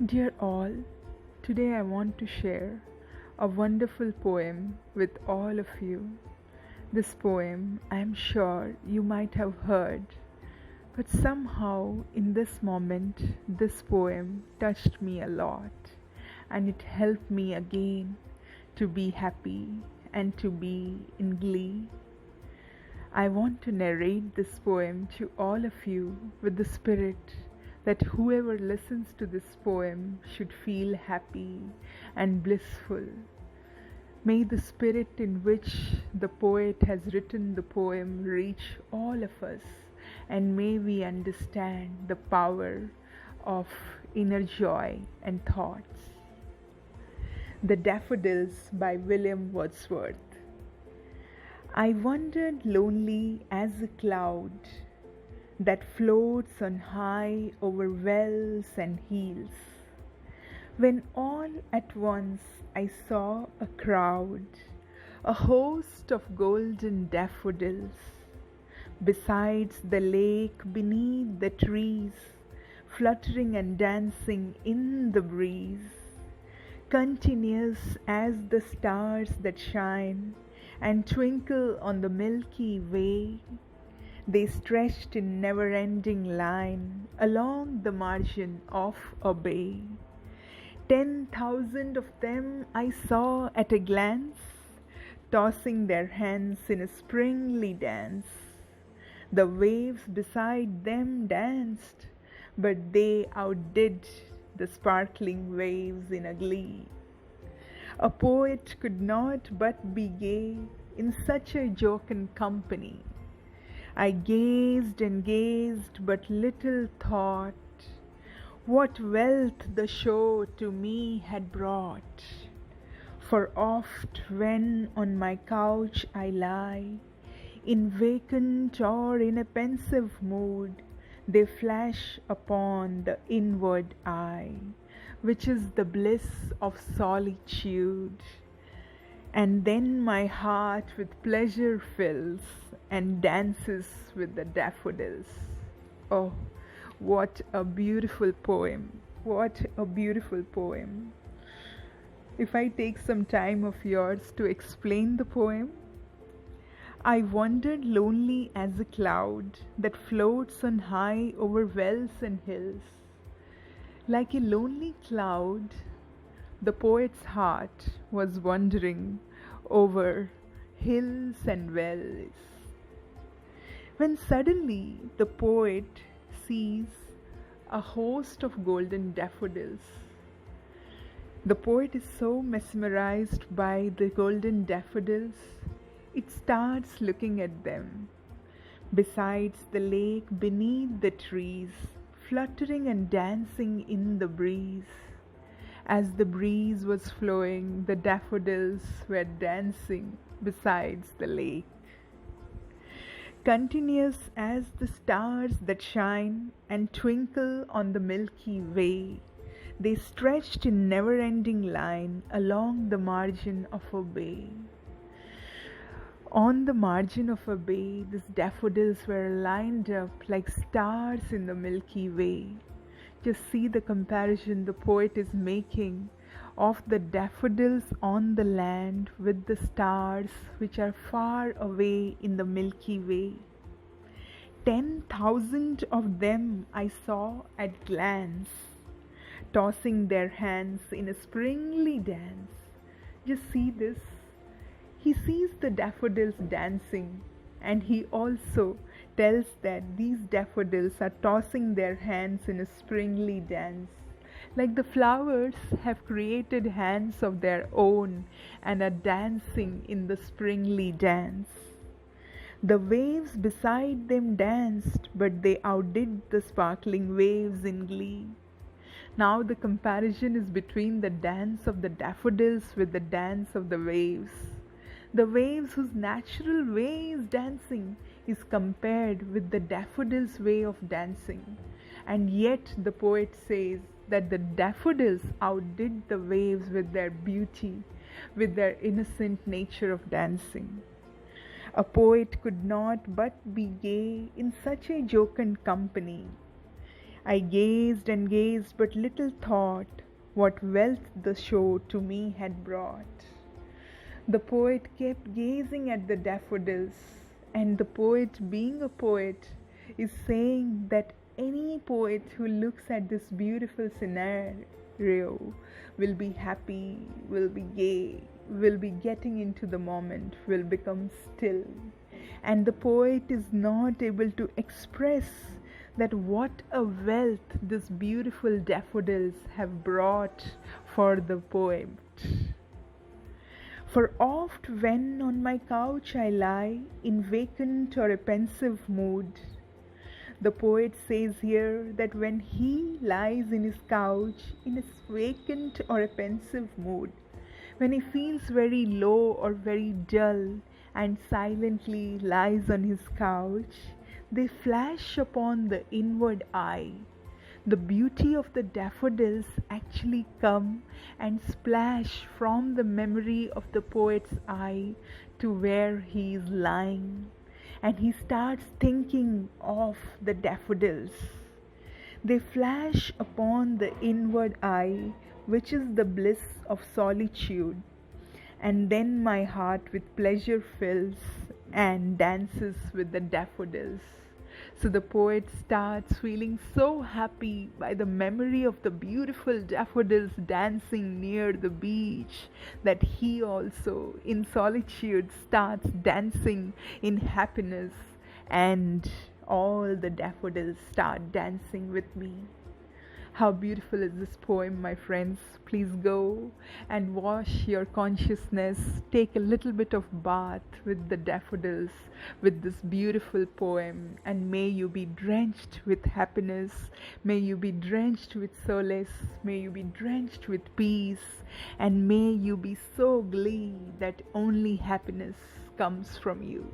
Dear all, today I want to share a wonderful poem with all of you. This poem I am sure you might have heard, but somehow in this moment this poem touched me a lot and it helped me again to be happy and to be in glee. I want to narrate this poem to all of you with the spirit that whoever listens to this poem should feel happy and blissful. May the spirit in which the poet has written the poem reach all of us, and may we understand the power of inner joy and thoughts. The Daffodils by William Wordsworth. I wandered lonely as a cloud that floats on high over wells and hills, when all at once I saw a crowd, a host of golden daffodils, besides the lake beneath the trees, fluttering and dancing in the breeze, continuous as the stars that shine and twinkle on the Milky Way. They stretched in never-ending line along the margin of a bay. 10,000 of them I saw at a glance, tossing their hands in a springly dance. The waves beside them danced, but they outdid the sparkling waves in a glee. A poet could not but be gay in such a jocund company. I gazed and gazed, but little thought what wealth the show to me had brought. For oft when on my couch I lie, in vacant or in a pensive mood, they flash upon the inward eye, which is the bliss of solitude. And then my heart with pleasure fills and dances with the daffodils. Oh, what a beautiful poem! What a beautiful poem! If I take some time of yours to explain the poem, I wandered lonely as a cloud that floats on high over wells and hills. Like a lonely cloud, the poet's heart was wandering over hills and wells, when suddenly the poet sees a host of golden daffodils. The poet is so mesmerized by the golden daffodils, it starts looking at them. Besides the lake beneath the trees, fluttering and dancing in the breeze. As the breeze was flowing, the daffodils were dancing besides the lake. Continuous as the stars that shine and twinkle on the Milky Way, they stretched in never-ending line along the margin of a bay. On the margin of a bay, these daffodils were lined up like stars in the Milky Way. Just see the comparison the poet is making of the daffodils on the land with the stars which are far away in the Milky Way. 10,000 of them I saw at glance, tossing their hands in a springly dance. Just see this. He sees the daffodils dancing, and he also tells that these daffodils are tossing their hands in a springly dance. Like the flowers have created hands of their own and are dancing in the springly dance. The waves beside them danced, but they outdid the sparkling waves in glee. Now the comparison is between the dance of the daffodils with the dance of the waves. The waves whose natural way is dancing is compared with the daffodils' way of dancing. And yet the poet says that the daffodils outdid the waves with their beauty, with their innocent nature of dancing. A poet could not but be gay in such a jocund company. I gazed and gazed, but little thought what wealth the show to me had brought. The poet kept gazing at the daffodils, and the poet, being a poet, is saying that any poet who looks at this beautiful scenario will be happy, will be gay, will be getting into the moment, will become still. And the poet is not able to express that what a wealth these beautiful daffodils have brought for the poet. For oft when on my couch I lie in vacant or a pensive mood, the poet says here that when he lies in his couch in a vacant or a pensive mood, when he feels very low or very dull and silently lies on his couch, they flash upon the inward eye. The beauty of the daffodils actually come and splash from the memory of the poet's eye to where he is lying, and he starts thinking of the daffodils. They flash upon the inward eye, which is the bliss of solitude, and then my heart with pleasure fills and dances with the daffodils. So the poet starts feeling so happy by the memory of the beautiful daffodils dancing near the beach that he also, in solitude, starts dancing in happiness, and all the daffodils start dancing with me. How beautiful is this poem, my friends? Please go and wash your consciousness. Take a little bit of bath with the daffodils, with this beautiful poem, and may you be drenched with happiness. May you be drenched with solace. May you be drenched with peace. And may you be so glee that only happiness comes from you.